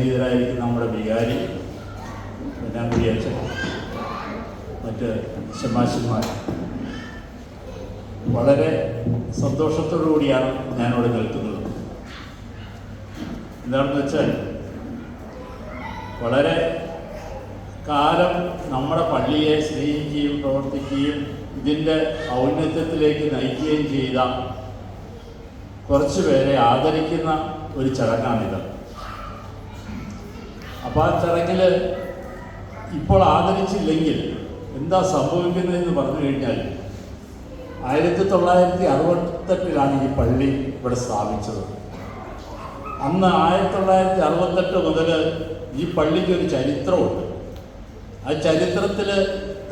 അനുഗ്രഹീതരായിരിക്കുന്ന നമ്മുടെ വികാരി പൊന്നാങ്കുഴി അച്ഛൻ, മറ്റ് ശമാശന്മാർ, വളരെ സന്തോഷത്തോടു കൂടിയാണ് ഞാനിവിടെ നിൽക്കുന്നത്. എന്താണെന്ന് വെച്ചാൽ വളരെ കാലം നമ്മുടെ പള്ളിയെ സ്നേഹിക്കുകയും പ്രവർത്തിക്കുകയും ഇതിൻ്റെ ഔന്നത്യത്തിലേക്ക് നയിക്കുകയും ചെയ്ത കുറച്ച് പേരെ ആദരിക്കുന്ന ഒരു ചടങ്ങാണിത്. അപ്പോൾ ആ ചടങ്ങിൽ ഇപ്പോൾ ആദരിച്ചില്ലെങ്കിൽ എന്താ സംഭവിക്കുന്നതെന്ന് പറഞ്ഞു കഴിഞ്ഞാൽ 1968 ഈ പള്ളി ഇവിടെ സ്ഥാപിച്ചത്. അന്ന് 1968 മുതൽ ഈ പള്ളിക്ക് ഒരു ചരിത്രമുണ്ട്. ആ ചരിത്രത്തിൽ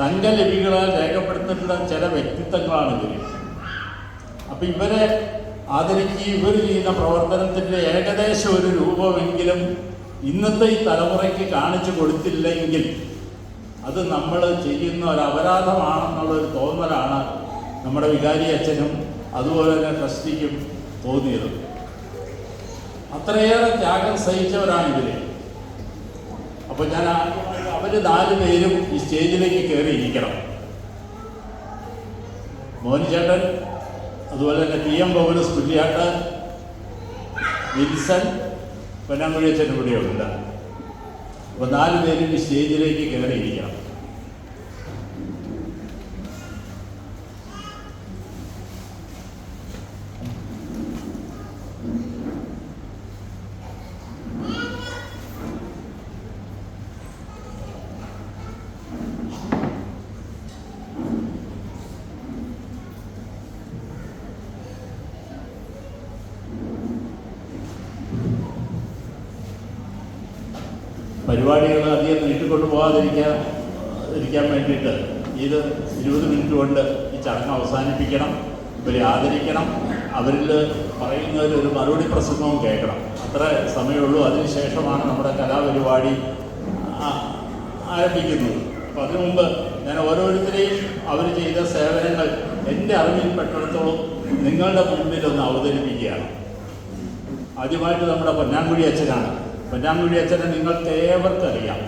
തങ്കലിപികളാൽ രേഖപ്പെടുത്തിയിട്ടുള്ള ചില വ്യക്തിത്വങ്ങളാണ് ഇവർ. അപ്പം ഇവരെ ആദരിക്കുകയും ഇവർ ചെയ്യുന്ന പ്രവർത്തനത്തിൻ്റെ ഏകദേശം ഒരു രൂപമെങ്കിലും ഇന്നത്തെ ഈ തലമുറയ്ക്ക് കാണിച്ചു കൊടുത്തില്ലെങ്കിൽ അത് നമ്മൾ ചെയ്യുന്ന ഒരു അപരാധമാണെന്നുള്ളൊരു തോന്നലാണ് നമ്മുടെ വികാരി അച്ഛനും അതുപോലെ തന്നെ ട്രസ്റ്റിക്കും തോന്നിയത്. അത്രയേറെ ത്യാഗം സഹിച്ചവരാണ് ഇവർ. അപ്പോൾ ഞാൻ അവർ 4 പേരും ഈ സ്റ്റേജിലേക്ക് കയറിയിരിക്കണം. മോനിച്ചേട്ടൻ, അതുപോലെ തന്നെ PM പൗലോസ് പുല്ലിയാട്ട്, വിൽസൺ, പൊന്നാങ്കുഴി അച്ഛൻ ഇവിടെയുണ്ട്. അപ്പോൾ 4 പേരും ഈ സ്റ്റേജിലേക്ക് കയറിയിരിക്കണം. പരിപാടികൾ അധികം നീട്ടിക്കൊണ്ടു പോകാതിരിക്കാൻ വേണ്ടിയിട്ട് ഇത് 20 മിനിറ്റ് കൊണ്ട് ഈ ചടങ്ങ് അവസാനിപ്പിക്കണം. ഇവരെ ആദരിക്കണം. അവരിൽ പറയുന്നതിൽ ഒരു മറുപടി പ്രസംഗവും കേൾക്കണം. അത്ര സമയമുള്ളൂ. അതിനുശേഷമാണ് നമ്മുടെ കലാപരിപാടി ആരംഭിക്കുന്നത്. അപ്പം അതിനു മുമ്പ് ഞാൻ ഓരോരുത്തരെയും അവർ ചെയ്ത സേവനങ്ങൾ എൻ്റെ അറിവിൽപ്പെട്ടിടത്തോളം നിങ്ങളുടെ മുൻപിൽ ഒന്ന് അവതരിപ്പിക്കുകയാണ്. ആദ്യമായിട്ട് നമ്മുടെ പൊന്നാങ്കുഴി അച്ഛനാണ്. പൊന്നാങ്കുഴി അച്ഛനെ നിങ്ങൾക്ക് ഏവർക്കറിയാം.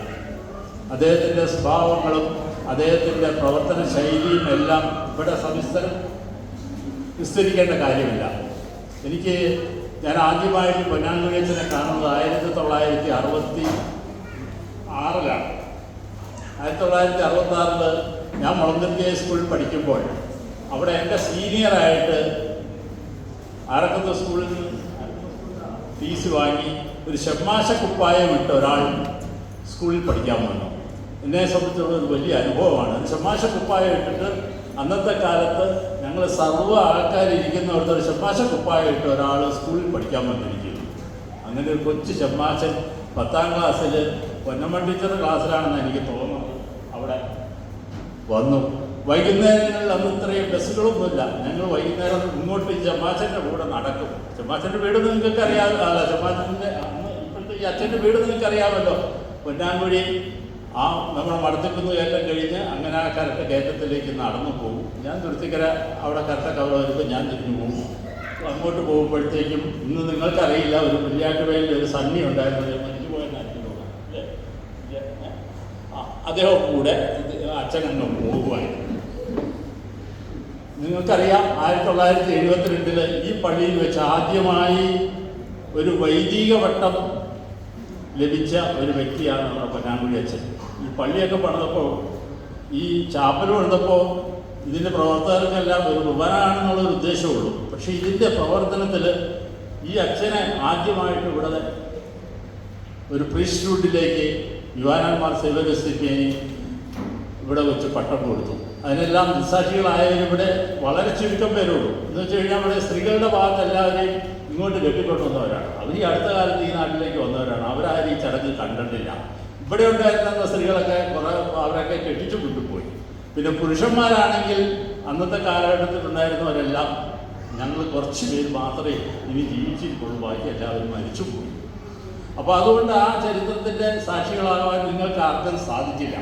അദ്ദേഹത്തിൻ്റെ സ്വഭാവങ്ങളും അദ്ദേഹത്തിൻ്റെ പ്രവർത്തന ശൈലിയും എല്ലാം ഇവിടെ വിസ്തരിക്കേണ്ട കാര്യമില്ല. ഞാൻ ആദ്യമായിട്ട് പൊന്നാങ്കുഴി അച്ഛനെ കാണുന്നത് 1966 1966 ഞാൻ മുളന്തുരുത്തി സ്കൂളിൽ പഠിക്കുമ്പോൾ അവിടെ എൻ്റെ സീനിയറായിട്ട് ആരക്കത്ത് സ്കൂളിൽ ഫീസ് വാങ്ങി ഒരു ഷമ്മാശ കുപ്പായം ഇട്ട ഒരാൾ സ്കൂളിൽ പഠിക്കാൻ വന്നു. എന്നെ സംബന്ധിച്ചുള്ള ഒരു വലിയ അനുഭവമാണ്. ഷമ്മാശ കുപ്പായം ഇട്ടിട്ട് അന്നത്തെ കാലത്ത് ഞങ്ങൾ സർവ്വ ആൾക്കാരിയ്ക്കുന്നിടത്ത് ഒരു ഷമ്മാശ കുപ്പായം ഇട്ട ഒരാൾ സ്കൂളിൽ പഠിക്കാൻ വന്നിരിക്കുന്നു. അങ്ങനെ ഒരു കൊച്ചു ഷമ്മാശൻ 10ാം ക്ലാസ്സിൽ പൊന്നമ്മ ടീച്ചറുടെ ക്ലാസ്സിലാണെന്ന് എനിക്ക് തോന്നുന്നത് അവിടെ വന്നു. വൈകുന്നേരങ്ങളിൽ അന്ന് ഇത്രയും ബസ്സുകളൊന്നുമില്ല. ഞങ്ങൾ വൈകുന്നേരം ഇങ്ങോട്ട് ഈ ഷമ്മാശൻ്റെ കൂടെ നടക്കും. ഷമ്മാശൻ്റെ വീട് നിങ്ങൾക്ക് അറിയാമല്ലോ. ഷമ്മാശൻ്റെ ഇപ്പോഴത്തെ ഈ അച്ഛൻ്റെ വീട് നിങ്ങൾക്ക് അറിയാമല്ലോ. പൊന്നാങ്കുഴി നമ്മുടെ മടത്തിക്കുന്ന് കയറ്റം കഴിഞ്ഞ് അങ്ങനെ ആ കരട്ട കയറ്റത്തിലേക്ക് നടന്നു പോകും. ഞാൻ തുരുത്തിക്കര അവിടെ കരട്ട കവർ വരുമ്പോൾ ഞാൻ തിരിഞ്ഞു പോകും. അങ്ങോട്ട് പോകുമ്പോഴത്തേക്കും ഇന്ന് നിങ്ങൾക്കറിയില്ല, ഒരു പുല്ലിയാട്ടുവേലിൽ ഒരു സണ്ണി ഉണ്ടായിരുന്നത് മരിച്ചുപോയ അദ്ദേഹം കൂടെ അച്ഛനങ്ങ് പോകുമായിരുന്നു. നിങ്ങൾക്കറിയാം 1972 ഈ പള്ളിയിൽ വെച്ച് ആദ്യമായി ഒരു വൈദിക പട്ടം ലഭിച്ച ഒരു വ്യക്തിയാണ് നമ്മുടെ പൊന്നാങ്കുഴി അച്ഛൻ. ഈ പള്ളിയൊക്കെ പണിതപ്പോൾ, ഈ ചാപ്പൽ പണിതപ്പോൾ ഇതിൻ്റെ പ്രവർത്തകർക്കെല്ലാം ഒരു ഉപനാണെന്നുള്ളൊരു ഉദ്ദേശമുള്ളൂ. പക്ഷേ ഇതിൻ്റെ പ്രവർത്തനത്തിൽ ഈ അച്ഛനെ ആദ്യമായിട്ട് ഇവിടെ ഒരു പ്രീസ്റ്റ്ഹുഡിലേക്ക് യുവാനന്മാർ സേവകസ്ഥിതിയേനി ഇവിടെ വെച്ച് പട്ടം കൊടുത്തു. അതിനെല്ലാം ദൃസാക്ഷികളായവരിവിടെ വളരെ ചുരുക്കം പേരുള്ളൂ. എന്ന് വെച്ച് കഴിഞ്ഞാൽ ഇവിടെ സ്ത്രീകളുടെ ഭാഗത്ത് എല്ലാവരെയും ഇങ്ങോട്ട് കെട്ടിക്കൊണ്ടുവന്നവരാണ്. അവർ ഈ അടുത്ത കാലത്ത് ഈ നാട്ടിലേക്ക് വന്നവരാണ്. അവരാരും ഈ ചടങ്ങ് കണ്ടിട്ടില്ല. ഇവിടെ ഉണ്ടായിരുന്ന സ്ത്രീകളൊക്കെ അവരൊക്കെ കെട്ടിച്ചു കൊണ്ടുപോയി. പിന്നെ പുരുഷന്മാരാണെങ്കിൽ അന്നത്തെ കാലഘട്ടത്തിൽ ഉണ്ടായിരുന്നവരെല്ലാം ഞങ്ങൾ കുറച്ച് പേര് മാത്രമേ ഇനി ജീവിച്ചിരിക്കുള്ളൂ, ബാക്കി എല്ലാവരും മരിച്ചുപോയി. അപ്പോൾ അതുകൊണ്ട് ആ ചരിത്രത്തിൻ്റെ സാക്ഷികളാകാൻ നിങ്ങൾക്ക് ആർക്കും സാധിച്ചില്ല.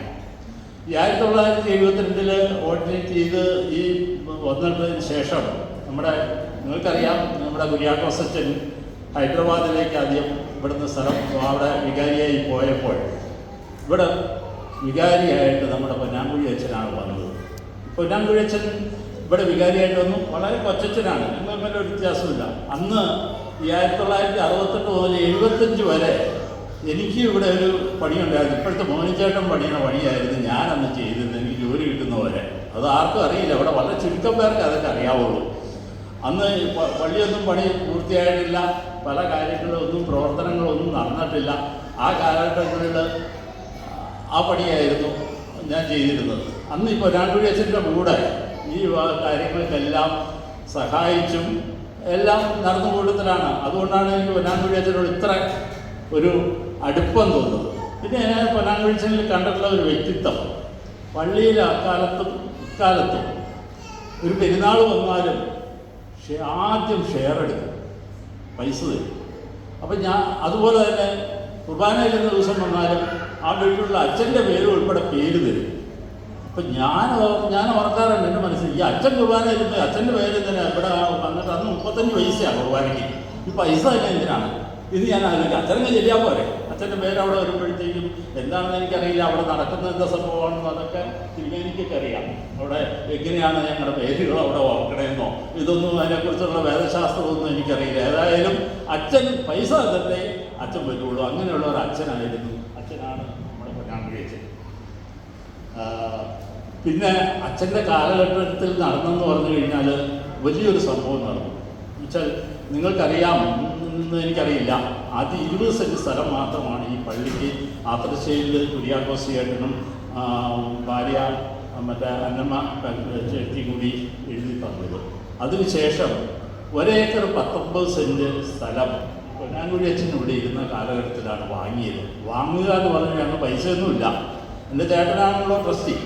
ഈ 1972 ഓർഡിനേറ്റ് ചെയ്ത് ഈ വന്നതിന് ശേഷം നിങ്ങൾക്കറിയാം, നമ്മുടെ കുര്യാക്കോസ് അച്ഛൻ ഹൈദരാബാദിലേക്ക് ആദ്യം ഇവിടുന്ന് സ്ഥലം അവിടെ വികാരിയായി ഇവിടെ വികാരിയായിട്ട് നമ്മുടെ പൊന്നാങ്കുഴി അച്ഛനാണ് വന്നത്. പൊന്നാങ്കുഴി അച്ഛൻ ഇവിടെ വികാരിയായിട്ട് വന്നു. വളരെ കൊച്ചച്ഛനാണ്, ഞങ്ങൾ തമ്മിൽ ഒരു വ്യത്യാസമില്ല. അന്ന് ഈ 1968 മുതൽ 75 വരെ എനിക്ക് ഇവിടെ ഒരു പണിയുണ്ടായിരുന്നു. ഇപ്പോഴത്തെ മോനിച്ചേട്ടൻ പണിയുന്ന പണിയായിരുന്നു ഞാനന്ന് ചെയ്തിരുന്നത്, എനിക്ക് ജോലി കിട്ടുന്നവരെ. അത് ആർക്കും അറിയില്ല, ഇവിടെ വളരെ ചുരുക്കം പേർക്ക് അതൊക്കെ അറിയാവുള്ളൂ. അന്ന് പള്ളിയൊന്നും പണി പൂർത്തിയായിട്ടില്ല, പല കാര്യങ്ങളൊന്നും പ്രവർത്തനങ്ങളൊന്നും നടന്നിട്ടില്ല. ആ കാലഘട്ടങ്ങളിൽ ആ പണിയായിരുന്നു ഞാൻ ചെയ്തിരുന്നത്. അന്ന് ഈ പൊന്നാങ്കുഴി അച്ഛൻ്റെ കൂടെ ഈ കാര്യങ്ങൾക്കെല്ലാം സഹായിച്ചും എല്ലാം നടന്നു കൂട്ടത്തിലാണ്. അതുകൊണ്ടാണ് എനിക്ക് പൊന്നാങ്കുഴി അച്ഛനോട് ഇത്ര ഒരു അടുപ്പം തോന്നുന്നത്. പിന്നെ ഞാൻ പൊന്നാങ്കുഴി അച്ഛനിൽ കണ്ടിട്ടുള്ള ഒരു വ്യക്തിത്വം, പള്ളിയിൽ അക്കാലത്തും ഇക്കാലത്തും ഒരു പെരുന്നാൾ വന്നാലും ആദ്യം ഷെയർ എടുക്കും, പൈസ തരും. അപ്പം ഞാൻ അതുപോലെ തന്നെ കുർബാന ചെല്ലുന്ന ദിവസം വന്നാലും ആ വീട്ടിലുള്ള അച്ഛൻ്റെ പേര് ഉൾപ്പെടെ പേര് തരും. അപ്പം ഞാൻ ഓർക്കാറുണ്ട്, എൻ്റെ മനസ്സിൽ ഈ അച്ഛൻ കുർബാന ചെല്ലുമ്പോൾ അച്ഛൻ്റെ പേര് തന്നെ ഇവിടെ വന്നിട്ട് അന്ന് 35 പൈസയാണ് കുർബാനയ്ക്ക്. ഈ പൈസ തന്നെ എന്തിനാണ് ഇത് ഞാൻ ആലോചിക്കും. അച്ഛനങ്ങ് ചെല്ലിയാൽ പോരെ, അച്ഛൻ്റെ പേര് അവിടെ വരുമ്പോഴത്തേക്കും എന്താണെന്ന് എനിക്കറിയില്ല, അവിടെ നടക്കുന്ന എന്താ സംഭവമാണെന്നോ അതൊക്കെ തിരുമേനിക്കൊക്കെ അറിയാം. അവിടെ എങ്ങനെയാണ് ഞങ്ങളുടെ പേരുകൾ അവിടെ ഓർക്കണമെന്നോ ഇതൊന്നും അതിനെക്കുറിച്ചുള്ള വേദശാസ്ത്രമൊന്നും എനിക്കറിയില്ല. ഏതായാലും അച്ഛൻ പൈസ തന്നിട്ടേ അച്ഛൻ വരുള്ളൂ. അങ്ങനെയുള്ള ഒരു അച്ഛനായിരുന്നു. അച്ഛനാണ് നമ്മുടെ പൊന്നാങ്കുഴി അച്ഛൻ. പിന്നെ അച്ഛൻ്റെ കാലഘട്ടത്തിൽ നടന്നെന്ന് പറഞ്ഞു കഴിഞ്ഞാൽ വലിയൊരു സംഭവം നടന്നു. എന്നുവെച്ചാൽ നിങ്ങൾക്കറിയാം എന്ന് എനിക്കറിയില്ല, ആദ്യം 20 സെൻറ്റ് സ്ഥലം മാത്രമാണ് ഈ പള്ളിക്ക് ആത്രശ്ശേരിയിൽ കുര്യാക്കോസ് ചേട്ടനും ഭാര്യ മറ്റേ അന്നമ്മ ചേർത്തി കൂടി എഴുതി തന്നത്. അതിനുശേഷം 1 ഏക്കർ 19 സെൻറ്റ് സ്ഥലം പൊന്നാങ്കുഴി അച്ഛൻ ഇവിടെ ഇരുന്ന കാലഘട്ടത്തിലാണ് വാങ്ങിയത്. വാങ്ങുക എന്ന് പറഞ്ഞാൽ ഞങ്ങൾ പൈസയൊന്നുമില്ല, എൻ്റെ ചേട്ടനാണല്ലോ ട്രസ്റ്റി.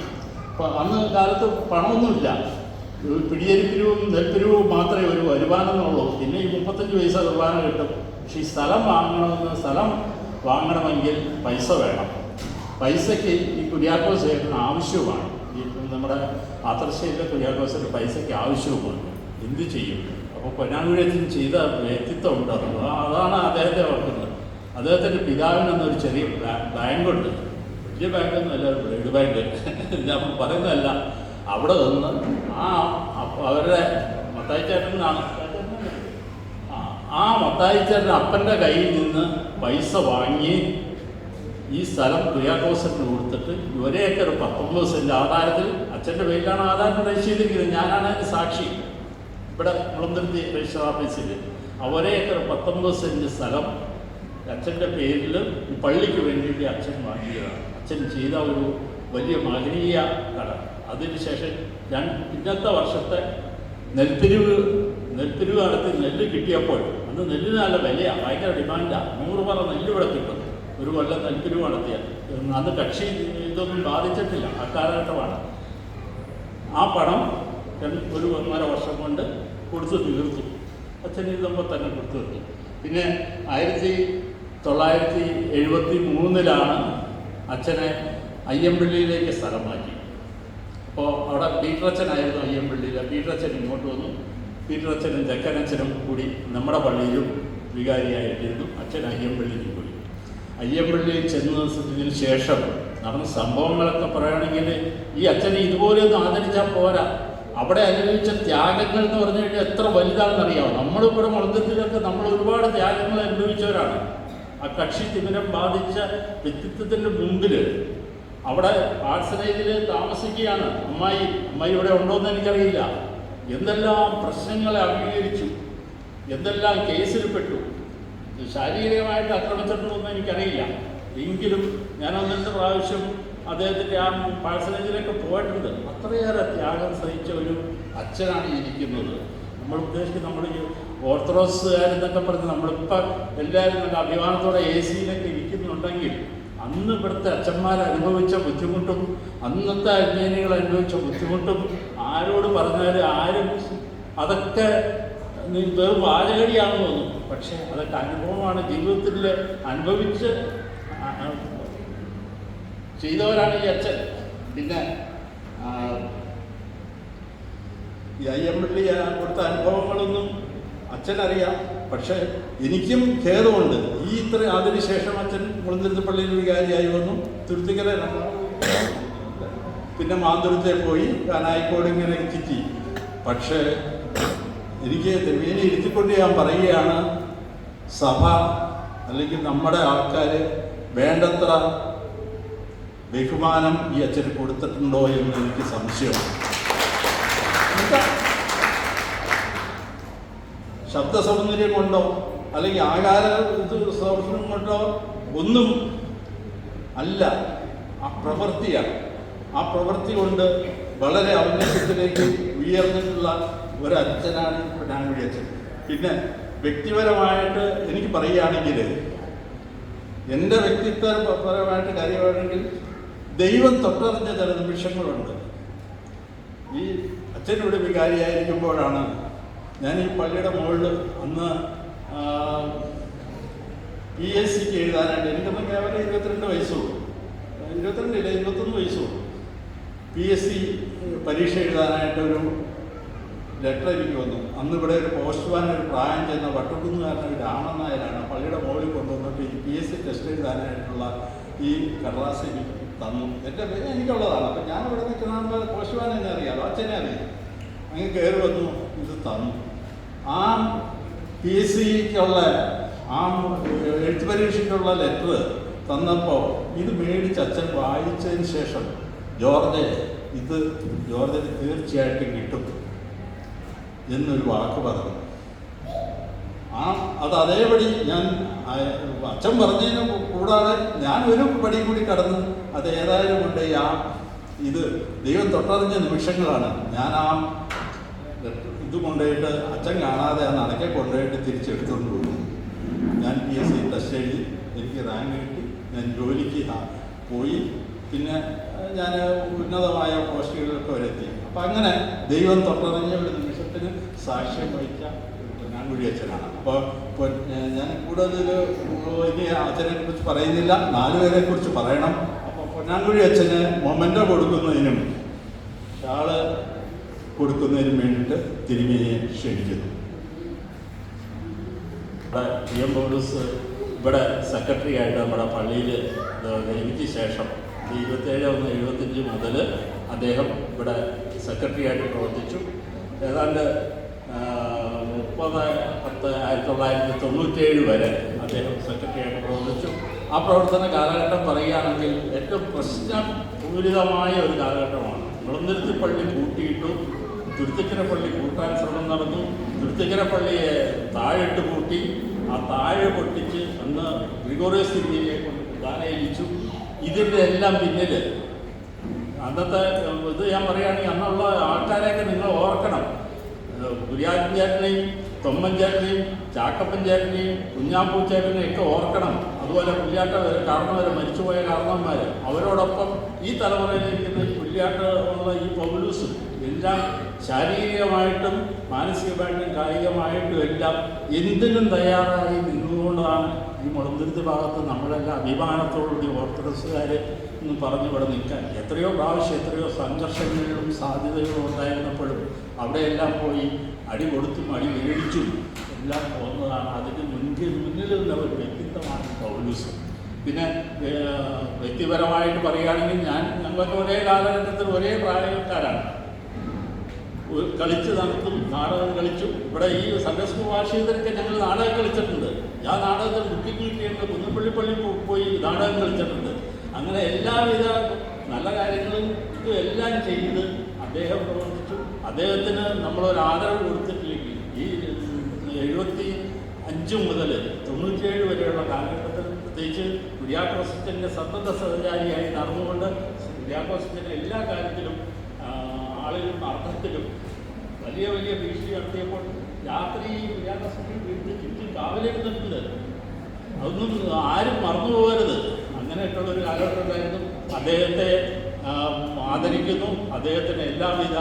അപ്പോൾ അന്ന് കാലത്ത് പണമൊന്നുമില്ല, പിടിയരിപ്പിരിവും നെൽപ്പിരിവും മാത്രമേ ഒരു വരുമാനമുള്ളൂ. പിന്നെ ഈ 35 പൈസ കുർബാന കിട്ടും. പക്ഷേ ഈ സ്ഥലം വാങ്ങണമെങ്കിൽ പൈസ വേണം. പൈസയ്ക്ക് ഈ കുര്യാക്കോസ് ചേട്ടന് ആവശ്യമാണ്. ഈ നമ്മുടെ ആത്രശ്ശേരിയിലെ കുര്യാക്കോസിൻ്റെ പൈസയ്ക്ക് ആവശ്യവുമാണ്. എന്ത് ചെയ്യും? അപ്പോൾ പൊന്നാങ്കുഴി അച്ഛൻ ചെയ്ത വ്യക്തിത്വം ഉണ്ട്. അതാണ് അദ്ദേഹത്തെ ഓർക്കുന്നത്. അദ്ദേഹത്തിൻ്റെ പിതാവിനൊന്നൊരു ചെറിയ ബാങ്കുണ്ട്, വലിയ ബാങ്കൊന്നും അല്ല, ബ്ലേഡ് ബാങ്ക് ഞാൻ പറയുന്നതല്ല. അവിടെ നിന്ന് അവരുടെ മത്തായിച്ചേട്ടനാണ്, ആ മത്തായിച്ചേട്ടൻ അപ്പൻ്റെ കയ്യിൽ നിന്ന് പൈസ വാങ്ങി ഈ സ്ഥലം കുര്യാക്കോസിന് കൊടുത്തിട്ട് 1 ഏക്കർ 19 സെൻറ്റ് ആധാരത്തിൽ, അച്ഛൻ്റെ പേരിലാണ് ആധാരം രജിസ്റ്റർ ചെയ്തിരിക്കുന്നത്, ഞാനാണ് അതിന് സാക്ഷി. ഇവിടെ മുളന്തുരുത്തി രജിസ്റ്റർ ഓഫീസിൽ 1 ഏക്കർ 19 സെൻറ്റ് സ്ഥലം അച്ഛൻ്റെ പേരിൽ ഈ പള്ളിക്ക് വേണ്ടിയിട്ട് അച്ഛൻ വാങ്ങിയതാണ്. അച്ഛൻ ചെയ്ത ഒരു വലിയ മഹനീയ കട. അതിനുശേഷം പിന്നത്തെ വർഷത്തെ നെൽപ്പിരിവ് നടത്തി നെല്ല് കിട്ടിയപ്പോൾ, അന്ന് നെല്ലിന് നല്ല വിലയാണ്, ഭയങ്കര ഡിമാൻഡാണ്. 100 പറ നെല്ല് ഇവിടെ കിട്ടും ഒരു കൊല്ലം നെൽപ്പിരിവ് നടത്തിയാൽ. അന്ന് കക്ഷി ഇതൊന്നും ബാധിച്ചിട്ടില്ല, ആ കാലഘട്ടമാണ്. ആ പണം 1.5 വർഷം കൊണ്ട് കൊടുത്തു തീർത്തു. അച്ഛൻ ഇതുമ്പോൾ തന്നെ കൊടുത്തു തീർത്തു. പിന്നെ 1973 അച്ഛനെ അയ്യമ്പള്ളിയിലേക്ക് സ്ഥലം മാറ്റി. അപ്പോൾ അവിടെ പീറ്ററച്ചനായിരുന്നു അയ്യമ്പള്ളിയിൽ. പീറ്ററച്ചൻ ഇങ്ങോട്ട് വന്നു. പീറ്ററച്ചനും ചെക്കനച്ഛനും കൂടി നമ്മുടെ പള്ളിയിലും വികാരിയായിട്ടിരുന്നു. അച്ഛൻ അയ്യമ്പള്ളിയിൽ പോയി. അയ്യമ്പള്ളിയിൽ ചെന്നതിന് ശേഷം നടന്ന സംഭവങ്ങളൊക്കെ പറയുകയാണെങ്കിൽ ഈ അച്ഛനെ ഇതുപോലെയൊന്നും ആദരിച്ചാൽ പോരാ. അവിടെ അനുഭവിച്ച ത്യാഗങ്ങൾ എന്ന് പറഞ്ഞു കഴിഞ്ഞാൽ എത്ര വലുതാണെന്നറിയാമോ? നമ്മളിവിടെ മുളന്തുരുത്തിലൊക്കെ നമ്മൾ ഒരുപാട് ത്യാഗങ്ങൾ അനുഭവിച്ചവരാണ്. ആ കക്ഷി തിമിരം ബാധിച്ച വ്യക്തിത്വത്തിൻ്റെ മുമ്പിൽ അവിടെ ആർട്സനേജിൽ താമസിക്കുകയാണ് അമ്മായി ഇവിടെ ഉണ്ടോയെന്ന് എനിക്കറിയില്ല. എന്തെല്ലാം പ്രശ്നങ്ങളെ അംഗീകരിച്ചു, എന്തെല്ലാം കേസിൽ പെട്ടു. ശാരീരികമായിട്ട് ആക്രമിച്ചിട്ടുണ്ടോയെന്ന് എനിക്കറിയില്ല. എങ്കിലും ഞാൻ 1-2 പ്രാവശ്യം അദ്ദേഹത്തിൻ്റെ ആ പാഴ്സനേജിലൊക്കെ പോയിട്ടുണ്ട്. അത്രയേറെ ത്യാഗം സഹിച്ച ഒരു അച്ഛനാണ് ഇരിക്കുന്നത്. നമ്മൾ ഉദ്ദേശിച്ച് നമ്മൾ ഈ ഓർത്തഡോക്സുകാരെന്നൊക്കെ പറഞ്ഞ് നമ്മളിപ്പോൾ എല്ലാവരും നല്ല അഭിമാനത്തോടെ AC-യിലൊക്കെ ഇരിക്കുന്നുണ്ടെങ്കിൽ അന്ന് ഇവിടുത്തെ അച്ഛന്മാർ അനുഭവിച്ച ബുദ്ധിമുട്ടും അന്നത്തെ അജ്ഞാനികൾ അനുഭവിച്ച ബുദ്ധിമുട്ടും ആരോട് പറഞ്ഞാലും ആരും അതൊക്കെ വെറും വാചകടിയാണെന്ന് തോന്നും. പക്ഷേ അതൊക്കെ അനുഭവമാണ്, ജീവിതത്തിൽ അനുഭവിച്ച് ചെയ്തവരാണ് ഈ അച്ഛൻ. പിന്നെ ഈ അയ്യമ്പള്ളി കൊടുത്ത അനുഭവങ്ങളൊന്നും അച്ഛനറിയാം. പക്ഷേ എനിക്കും ഖേദമുണ്ട്. അതിനുശേഷം അച്ഛൻ മുളന്തിരുത്തിപ്പള്ളിയിൽ വികാരിയായി വന്നു. തുരുത്തിക്കര പിന്നെ മാന്തുരത്തെ പോയി, കാനായിക്കോട് ഇങ്ങനെ ചുറ്റി. പക്ഷേ എനിക്ക് തിരുമേനി ഇരുത്തിക്കൊണ്ട് ഞാൻ പറയുകയാണ്, സഭ അല്ലെങ്കിൽ നമ്മുടെ ആൾക്കാർ വേണ്ടത്ര ബഹുമാനം ഈ അച്ഛന് കൊടുത്തിട്ടുണ്ടോ എന്ന് എനിക്ക് സംശയമാണ്. ശബ്ദ സൗന്ദര്യം കൊണ്ടോ അല്ലെങ്കിൽ ആകാര സൗന്ദര്യം കൊണ്ടോ ഒന്നും അല്ല, ആ പ്രവൃത്തിയാണ്. ആ പ്രവൃത്തി കൊണ്ട് വളരെ ഔന്നത്യത്തിലേക്ക് ഉയർന്നിട്ടുള്ള ഒരച്ഛനാണ് പൊന്നാങ്കുഴി അച്ഛൻ. പിന്നെ വ്യക്തിപരമായിട്ട് എനിക്ക് പറയുകയാണെങ്കിൽ, എൻ്റെ വ്യക്തിത്വപരമായിട്ട് കാര്യമാണെങ്കിൽ ദൈവം തൊട്ടറിഞ്ഞ ചില നിമിഷങ്ങളുണ്ട്. ഈ അച്ഛനിവിടെ വികാരിയായിരിക്കുമ്പോഴാണ് ഞാൻ ഈ പള്ളിയുടെ മുകളിൽ അന്ന് PSCക്ക് എഴുതാനായിട്ട്, എനിക്കൊന്നും കേവലം 22 വയസ്സുള്ളൂ, 21 വയസ്സുള്ളൂ. PSC പരീക്ഷ എഴുതാനായിട്ടൊരു ലെറ്റർ എനിക്ക് വന്നു. അന്ന് ഇവിടെ ഒരു പോസ്റ്റ്മാൻ, ഒരു പ്രായം ചെന്ന വട്ടക്കുന്നുകാരൻ രാമൻ നായരാണ് പള്ളിയുടെ മുകളിൽ കൊണ്ടുവന്നിട്ട് ഈ PSC ടെസ്റ്റ് എഴുതാനായിട്ടുള്ള ഈ കടലാസ് എനിക്ക് തന്നു. എൻ്റെ പേര് എനിക്കുള്ളതാണ്. അപ്പം ഞാൻ ഇവിടെ നിൽക്കുന്ന പോസ്റ്റ്മാൻ എന്നെ അറിയാമല്ലോ, അച്ഛനെ അറിയാം. അങ്ങ് കയറി വന്നു, ഇത് തന്നു. ആ PSCക്കുള്ള ആ എഴുത്ത് പരീക്ഷയ്ക്കുള്ള ലെറ്റർ തന്നപ്പോൾ ഇത് മേടിച്ച് അച്ഛൻ വായിച്ചതിന് ശേഷം, ഇത് ജോർജിന് തീർച്ചയായിട്ടും കിട്ടും എന്നൊരു വാക്ക് പറഞ്ഞു. അത് അതേപടി ഞാൻ അച്ഛൻ പറഞ്ഞതിന് കൂടാതെ ഞാൻ ഒരു പടി കൂടി കടന്ന് അത് ഏതായാലും കൊണ്ട് ഇത് ദൈവം തൊട്ടറിഞ്ഞ നിമിഷങ്ങളാണ്. ഞാൻ ഇത് കൊണ്ടുപോയിട്ട് അച്ഛൻ കാണാതെ ആ നടക്കെ കൊണ്ടുപോയിട്ട് തിരിച്ചെടുത്തുകൊണ്ട് പോകും. ഞാൻ PSC ടെസ്റ്റ് എഴുതി, എനിക്ക് റാങ്ക് കിട്ടി, ഞാൻ ജോലിക്ക് പോയി. പിന്നെ ഞാൻ ഉന്നതമായ പോസ്റ്റുകളിലൊക്കെ വരെത്തി. അപ്പം അങ്ങനെ ദൈവം തൊട്ടറിഞ്ഞ ഒരു നിമിഷത്തിന് സാക്ഷ്യം വഹിച്ച പൊന്നാങ്കുഴി അച്ഛനാണ്. അപ്പോൾ ഞാൻ കൂടുതൽ ഇനി അച്ഛനെ കുറിച്ച് പറയുന്നില്ല, 4 പേരെ കുറിച്ച് പറയണം. അപ്പോൾ പൊന്നാങ്കുഴി അച്ഛന് മൊമെൻ്റോ കൊടുക്കുന്നതിനും ഷാള് കൊടുക്കുന്നതിനും വേണ്ടിയിട്ട് തിരുമേനിയെ ക്ഷണിക്കുന്നു. ഇവിടെ പൗലോസ് ഇവിടെ സെക്രട്ടറി ആയിട്ട് നമ്മുടെ പള്ളിയിൽ എനിക്ക് ശേഷം 27/1/75 മുതൽ അദ്ദേഹം ഇവിടെ സെക്രട്ടറി ആയിട്ട് പ്രവർത്തിച്ചു. ഏതാണ്ട് 30/10/1997 വരെ അദ്ദേഹം സെക്രട്ടറി ആയിട്ട് പ്രവർത്തിച്ചു. ആ പ്രവർത്തന കാലഘട്ടം പറയുകയാണെങ്കിൽ ഏറ്റവും പ്രശ്നപൂരിതമായ ഒരു കാലഘട്ടമാണ്. മുളന്തിരുത്തിപ്പള്ളി പൂട്ടിയിട്ടു, തുരുത്തിക്കര പള്ളി കൂട്ടാൻ ശ്രമം നടന്നു. തുരുത്തിക്കര പള്ളിയെ താഴിട്ട് പൂട്ടി, ആ താഴെ പൊട്ടിച്ച് അന്ന് ഗ്രിഗോറിയസ് തിരുമേനിയെ കൊണ്ട് ദാനേൽപ്പിച്ചു. ഇതിൻ്റെ എല്ലാം പിന്നിൽ അന്നത്തെ ഇത് ഞാൻ പറയുകയാണെങ്കിൽ അന്നുള്ള ആൾക്കാരെയൊക്കെ നിങ്ങൾ ഓർക്കണം. കുര്യാച്ചൻ ചേട്ടനെയും തൊമ്മൻ ചേട്ടനെയും ചാക്കപ്പൻ ചേട്ടനെയും കുഞ്ഞാപ്പൂ ചേട്ടനെയും ഒക്കെ ഓർക്കണം. അതുപോലെ പുല്യാട്ട കാരണവരെ മരിച്ചുപോയ കാരണവന്മാർ, അവരോടൊപ്പം ഈ തലമുറയിലിരിക്കുന്ന ഈ പുല്യാട്ട ഉള്ള ഈ പൗലൂസും എല്ലാം ശാരീരികമായിട്ടും മാനസികമായിട്ടും കായികമായിട്ടും എല്ലാം എന്തിനും തയ്യാറായി നിന്നുകൊണ്ടാണ് ഈ മുളന്തുരുത്തി ഭാഗത്ത് നമ്മളെല്ലാം അഭിമാനത്തോടുകൂടി ഓർത്തഡോക്സുകാർ എന്ന് പറഞ്ഞ് ഇവിടെ നിൽക്കാൻ. എത്രയോ പ്രാവശ്യം എത്രയോ സംഘർഷങ്ങളിലും സാധ്യതകളും ഉണ്ടായിരുന്നപ്പോഴും അവിടെയെല്ലാം പോയി അടി കൊടുത്തും അടി മേടിച്ചും എല്ലാം പോകുന്നതാണ്. അതിന് മുന്നിൽ നിന്ന ഒരു വ്യക്തിത്വമാണ് പൗലൂസ്. പിന്നെ വ്യക്തിപരമായിട്ട് പറയുകയാണെങ്കിൽ ഞങ്ങളൊക്കെ ഒരേ കാലഘട്ടത്തിൽ ഒരേ പ്രായക്കാരാണ്. കളിച്ച് നടത്തും, നാടകം കളിച്ചു. ഇവിടെ ഈ സൺഡേ സ്കൂൾ വാർഷികത്തിനൊക്കെ ഞങ്ങൾ നാടകം കളിച്ചിട്ടുണ്ട്. ഞാൻ നാടകത്തിൽ മുക്കിക്കിട്ടിയുണ്ട്, കുന്നപ്പള്ളി പോയി നാടകം കളിച്ചിട്ടുണ്ട്. അങ്ങനെ എല്ലാവിധ നല്ല കാര്യങ്ങളും ഇതും എല്ലാം ചെയ്ത് അദ്ദേഹം പ്രവർത്തിച്ചു. അദ്ദേഹത്തിന് നമ്മളൊരു ആദരവ് കൊടുത്തിട്ടില്ലെങ്കിൽ ഈ 75 മുതൽ 97 വരെയുള്ള കാലഘട്ടത്തിൽ പ്രത്യേകിച്ച് കുര്യാക്കോസച്ചൻ്റെ സന്തത സഹചാരിയായി നടന്നുകൊണ്ട് കുര്യാക്കോസച്ചൻ്റെ എല്ലാ കാര്യത്തിലും ആളിലും അർത്ഥത്തിലും വലിയ വലിയ ഭീഷണി നടത്തിയപ്പോൾ രാത്രി കുര്യാക്കോസച്ചൻ വീട്ടിൽ ചുറ്റും കാവലിരുന്നിട്ടുണ്ട്. അതൊന്നും ആരും മറന്നു പോകരുത്. അങ്ങനെയൊക്കെയുള്ളൊരു കാലഘട്ടം ഉണ്ടായിരുന്നു. അദ്ദേഹത്തെ ആദരിക്കുന്നു, അദ്ദേഹത്തിന് എല്ലാവിധ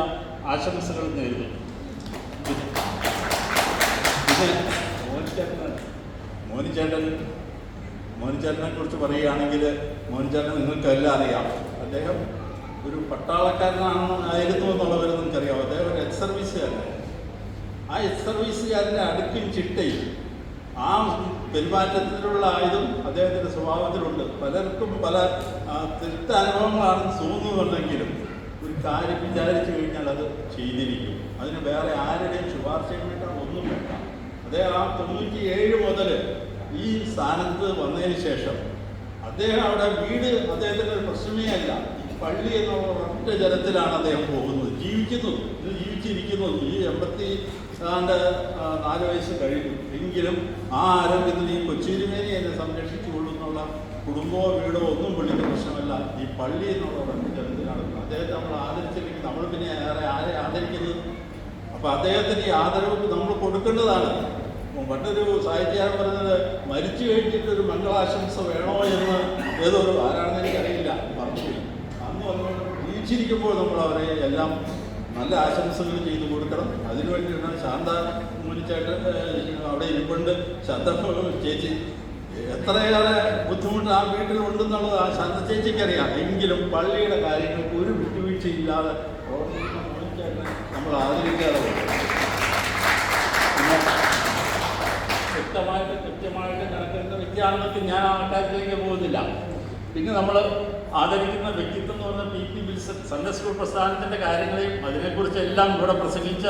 ആശംസകളും നേരുന്നു. പിന്നെ മോനിച്ചേട്ടനെ കുറിച്ച് പറയുകയാണെങ്കിൽ, മോനിച്ചേട്ടൻ നിങ്ങൾക്കെല്ലാം അറിയാം. അദ്ദേഹം ഒരു പട്ടാളക്കാരനായിരുന്നു എന്നുള്ളവർ നിങ്ങൾക്കറിയാം. അദ്ദേഹം ഒരു എക്സ് സർവീസുകാരനായിരുന്നു. ആ എക്സ് സർവീസുകാരൻ്റെ അടുക്കും ചിട്ടയും ആ പെരുമാറ്റത്തിലുള്ള ആയതും അദ്ദേഹത്തിൻ്റെ സ്വഭാവത്തിലുണ്ട്. പലർക്കും പല തിരുത്തനുഭവങ്ങളാണെന്ന് തോന്നുന്നുണ്ടെങ്കിലും ഒരു കാര്യം വിചാരിച്ചു കഴിഞ്ഞാൽ അത് ചെയ്തിരിക്കും. അതിന് വേറെ ആരുടെയും ശുപാർശയും വേണ്ട, ഒന്നും വേണ്ട. അദ്ദേഹം ആ 97 മുതൽ ഈ സ്ഥാനത്ത് വന്നതിന് ശേഷം അദ്ദേഹം അവിടെ വീട് അദ്ദേഹത്തിൻ്റെ ഒരു പ്രശ്നമേ അല്ല. ഈ പള്ളി എന്നുള്ള ഒറ്റ ജലത്തിലാണ് അദ്ദേഹം പോകുന്നത്, ജീവിച്ചിരിക്കുന്നത്. ഈ 84 വയസ്സ് കഴിഞ്ഞു എങ്കിലും ആ ആരോഗ്യത്തിൽ ഈ കൊച്ചിരുമേനി എന്നെ സംരക്ഷിച്ചു കൊള്ളുന്നുള്ള കുടുംബമോ വീടോ ഒന്നും പുള്ളിക്ക് പ്രശ്നമല്ല. ഈ പള്ളി എന്നുള്ള ഒറ്റ ജലത്തിലാണ്. അദ്ദേഹത്തെ നമ്മൾ ആദരിച്ചില്ലെങ്കിൽ നമ്മൾ പിന്നെ ആരെ ആദരിക്കുന്നത്? അപ്പോൾ അദ്ദേഹത്തിന് ഈ ആദരവ് നമ്മൾ കൊടുക്കേണ്ടതാണ്. പണ്ടൊരു സാഹിത്യകാരൻ പറഞ്ഞത്, മരിച്ചു കഴിഞ്ഞിട്ടൊരു മംഗളാശംസ വേണോ എന്ന് ഏതൊരു ആരാണെന്ന് എനിക്കറിയില്ല, മറന്നുപോയി. അന്ന് പറഞ്ഞുകൊണ്ട് ജീവിച്ചിരിക്കുമ്പോൾ നമ്മൾ അവരെ എല്ലാം നല്ല ആശംസകൾ ചെയ്തു കൊടുക്കണം. അതിനുവേണ്ടിയാണ് ശാന്ത മുനിച്ചായിട്ട് അവിടെ ഇരിപ്പുണ്ട്. ശാന്ത ചേച്ചി എത്രയേറെ ബുദ്ധിമുട്ട് ആ വീട്ടിലുണ്ടെന്നുള്ളത് ആ ശാന്ത ചേച്ചിക്കറിയാം. എങ്കിലും പള്ളിയുടെ കാര്യങ്ങൾക്ക് ഒരു വിട്ടുവീഴ്ചയില്ലാതെ പ്രവർത്തിക്കുന്ന മുനിച്ചായിട്ട് നമ്മൾ ആദരിക്കാതെ കൃത്യമായിട്ട് നടക്കുന്ന വ്യക്തിയാണെന്നൊക്കെ ഞാൻ ആ കാര്യത്തിലേക്ക് പോകുന്നില്ല. പിന്നെ നമ്മൾ ആദരിക്കുന്ന വ്യക്തിത്വം എന്ന് പറഞ്ഞാൽ പി വിൽസൺ സൺഡേ സ്കൂൾ പ്രസ്ഥാനത്തിൻ്റെ കാര്യങ്ങളെയും അതിനെക്കുറിച്ചെല്ലാം ഇവിടെ പ്രസംഗിച്ച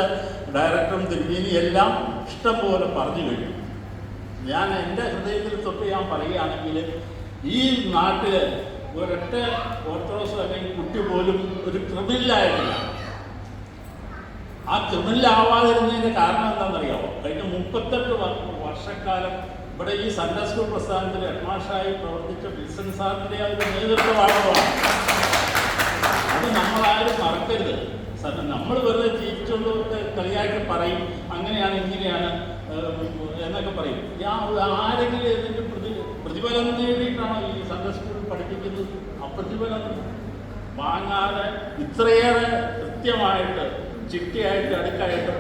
ഡയറക്ടറും തിരുമേനി എല്ലാം ഇഷ്ടം പോലെ പറഞ്ഞു കഴിഞ്ഞു. ഞാൻ എൻ്റെ ഹൃദയത്തിൽ തൊട്ട് ഞാൻ പറയുകയാണെങ്കിൽ ഈ നാട്ടിൽ ഒരൊറ്റ ഓർത്തഡോക്സ് അല്ലെങ്കിൽ കുട്ടി പോലും ഒരു ക്രിമിനലായിട്ടില്ല. ആ ക്രിമിനലാവാതിരുന്നതിൻ്റെ കാരണം എന്താണെന്നറിയാമോ? കഴിഞ്ഞ 38 വർഷക്കാലം ഇവിടെ ഈ സൺഡേ സ്കൂൾ പ്രസ്ഥാനത്തിൽ ഹെഡ്മാസ്റ്ററായി പ്രവർത്തിച്ച വിൽസൺ സാറിൻ്റെ ഒരു നേതൃത്വമാണ്. അത് നമ്മളാരും മറക്കരുത്. നമ്മൾ വെറുതെ ജീവിച്ചുള്ളവർക്ക് കളിയായിട്ട് പറയും, അങ്ങനെയാണ് ഇങ്ങനെയാണ് എന്നൊക്കെ പറയും. ആരെങ്കിലും ഇതിൻ്റെ പ്രതിഫലം നേടിയിട്ടാണോ ഈ സൺഡേ സ്കൂളിൽ പഠിപ്പിക്കുന്നത്? പ്രതിഫലം വാങ്ങാതെ ഇത്രയേറെ കൃത്യമായിട്ട് ചിട്ടയായിട്ട് അടുക്കായിട്ട്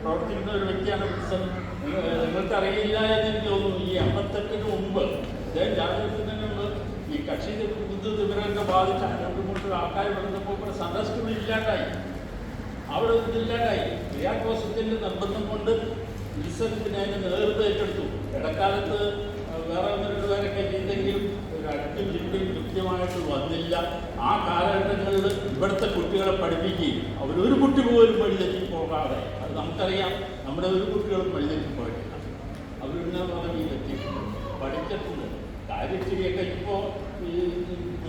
പ്രവർത്തിക്കുന്ന ഒരു വ്യക്തിയാണ് വിൽസൺ. നിങ്ങൾക്കറിയില്ല എന്ന് എനിക്ക് തോന്നുന്നു. ഈ 58 മുമ്പ് അദ്ദേഹം ജാഗ്രതത്തിന് മുമ്പ് ഈ കക്ഷി ഇവരൊക്കെ ബാധിച്ച അങ്ങോട്ടും ആൾക്കാർ വന്നപ്പോൾ ഇവിടെ സൺഡേ സ്കൂൾ ഇല്ലാണ്ടായി. അവിടെ ഇതില്ലാണ്ടായി. ക്രിയാകോസത്തിൻ്റെ നിർബന്ധം കൊണ്ട് വിൽസൺ അതിന് നേതൃത്വം ഏറ്റെടുത്തു. ഇടക്കാലത്ത് വേറെ 1-2 പേരൊക്കെ ചെയ്തെങ്കിലും ഒരു അടുത്തും ചിട്ടയും കൃത്യമായിട്ട് വന്നില്ല. ആ കാലഘട്ടങ്ങളിൽ ഇവിടുത്തെ കുട്ടികളെ പഠിപ്പിക്കുകയും അവരൊരു കുട്ടി പോലും വഴിതെറ്റി പോകാതെ, അത് നമുക്കറിയാം, നമ്മുടെ ഒരു കുട്ടികളും വഴിതെറ്റി പോയിട്ടില്ല. അവരുന്ന പദവിയിലെത്തി പഠിച്ചിട്ടുണ്ട്. കാര്യത്തിരിയൊക്കെ ഇപ്പോൾ ഈ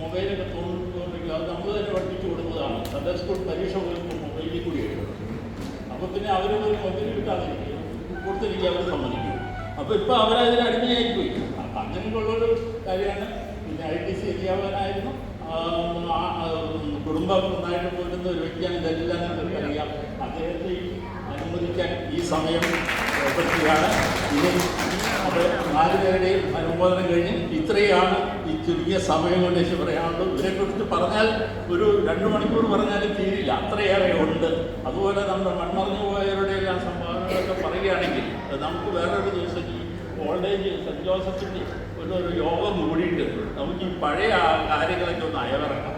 മൊബൈലൊക്കെ തോന്നിട്ടുണ്ടെങ്കിൽ അത് നമ്മൾ തന്നെ പഠിപ്പിച്ചു കൊടുത്തതാണ്. സൺഡേ സ്കൂൾ പരീക്ഷ പോയപ്പോൾ മൊബൈലിൽ കൂടി എഴുതും. അപ്പോൾ പിന്നെ അവർ ഒരു മൊബൈൽ കിട്ടാതെ കൊടുത്തിരിക്കുക അവർ സമ്മതിക്കും. അപ്പോൾ ഇപ്പോൾ അവരതിന് അടിമയായിപ്പോയി. അപ്പം അങ്ങനെയുള്ളൊരു കാര്യമാണ്. പിന്നെ ITC അധ്യാപകനായിരുന്നു. കുടുംബം നന്നായിട്ട് പോരുന്ന ഒരു വ്യക്തിയാണ്. ഇതെല്ലാം നമുക്കറിയാം. അദ്ദേഹത്തെ അനുമതിക്കാൻ ഈ സമയം ഏർപ്പെടുത്തുകയാണ്. ഇനി അത് 4 പേരുടെയും അനുമോദനം കഴിഞ്ഞ് ഇത്രയാണ് ഈ ചുരുങ്ങിയ സമയം കൊണ്ട് എനിക്ക് പറയാനുള്ളൂ. ഇവരെക്കുറിച്ച് പറഞ്ഞാൽ ഒരു 2 മണിക്കൂർ പറഞ്ഞാലും തീരില്ല, അത്രയേറെ ഉണ്ട്. അതുപോലെ നമ്മുടെ മൺമറഞ്ഞു പോയവരുടെ എല്ലാം സംഭാവനകളൊക്കെ പറയുകയാണെങ്കിൽ നമുക്ക് വേറൊരു ദിവസം ഈ ഓൾഡ് ഏജ് സെൻറ്റ് ജോസഫിൻ്റെ ഒരു യോഗം കൂടിയിട്ട് നമുക്ക് ഈ പഴയ കാര്യങ്ങളൊക്കെ ഒന്ന് അയവിറക്കാം.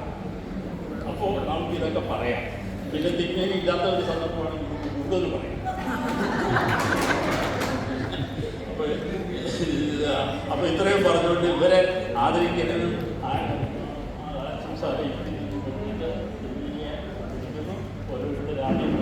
അപ്പോൾ നമുക്കിതൊക്കെ പറയാം. പിന്നെ തിന്മേനി ഇല്ലാത്ത ഒരു സന്ദർഭമാണെങ്കിൽ നമുക്ക് കൂടുതൽ പറയാം. അപ്പോൾ ഇത്രയും പറഞ്ഞുകൊണ്ട് ഇവരെ ആദരിക്കരുത് സംസാരിക്കുന്നു. ഓരോരുത്തർ രാജ്യം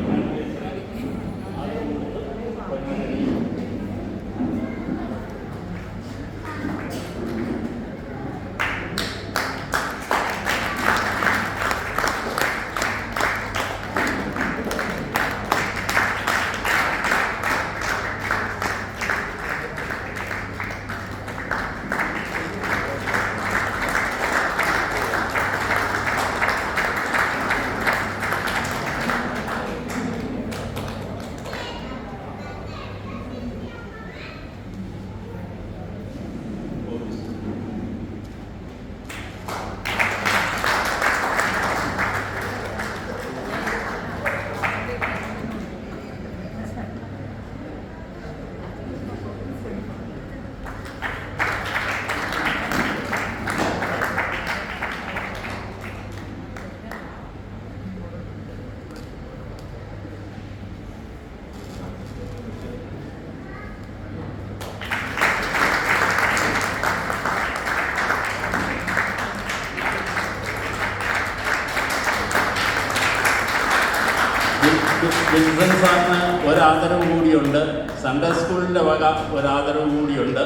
വിൻസെൻ്റ് സാറിന് ഒരാദരവ് കൂടിയുണ്ട്. സൺഡേ സ്കൂളിൻ്റെ വക ഒരാദരവ് കൂടിയുണ്ട്.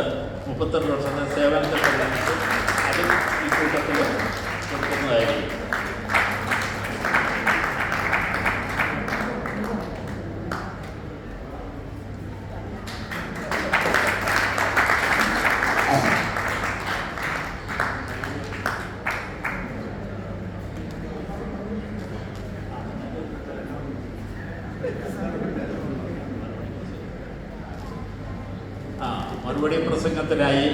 32 വർഷത്തെ സേവനത്തെ സംബന്ധിച്ച് അത് ഈ കൂട്ടത്തിൽ കൊടുക്കുന്നതായിരിക്കും. മറുപടി പ്രസംഗത്തിനായി